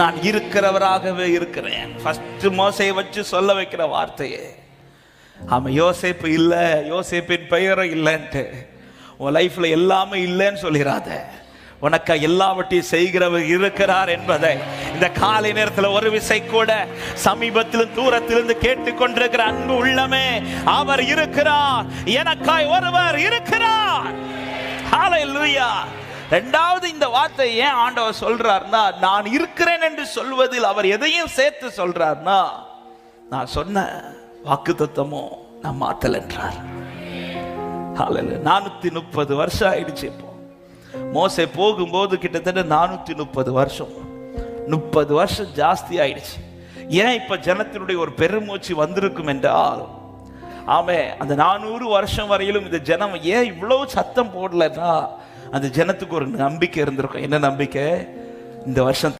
நான் இருக்கிறவராகவே இருக்கிறேன். ஃபர்ஸ்ட் மோசையை வச்சு சொல்ல வைக்கிற வார்த்தையே. ஆமா, யோசேப்பு இல்லை, யோசேப்பின் பெயரும் இல்லைன்ட்டு உன் லைஃப்ல எல்லாமே இல்லைன்னு சொல்லிடாத. உனக்கு எல்லாவற்றையும் செய்கிறவர் இருக்கிறார் என்பதை இந்த காலை நேரத்தில் ஒரு விசை கூட சமீபத்திலும் தூரத்திலிருந்து கேட்டுக்கொண்டிருக்கிற அன்பு உள்ளமே, அவர் இருக்கிறார், எனக்காய் ஒருவர் இருக்கிறார். ஹல்லேலூயா. இரண்டாவது இந்த வார்த்தை ஏன் ஆண்டவர் சொல்றார்னா, நான் இருக்கிறேன் என்று சொல்வதில் அவர் எதையும் சேர்த்து சொல்றார்னா, நான் சொன்ன வாக்குத்தத்தமோ நான் மாத்தல என்றார். 430 வருஷம் ஆயிடுச்சு. இப்போ மோசே போகும்போது கிட்டத்தட்ட 430 வருஷம், 30 வருஷம் ஜாஸ்தி ஆயிடுச்சு. ஏன் இப்ப ஜனத்தினுடைய ஒரு பெருமூச்சு வந்திருக்கும் என்றால், ஆமே, அந்த 400 வருஷம் வரையிலும் இந்த ஜனம் ஏன் இவ்வளவு சத்தம் போடலன்னா, அந்த ஜனத்துக்கு ஒரு நம்பிக்கை இருந்திருக்கும். என்ன நம்பிக்கை? இந்த வருஷம்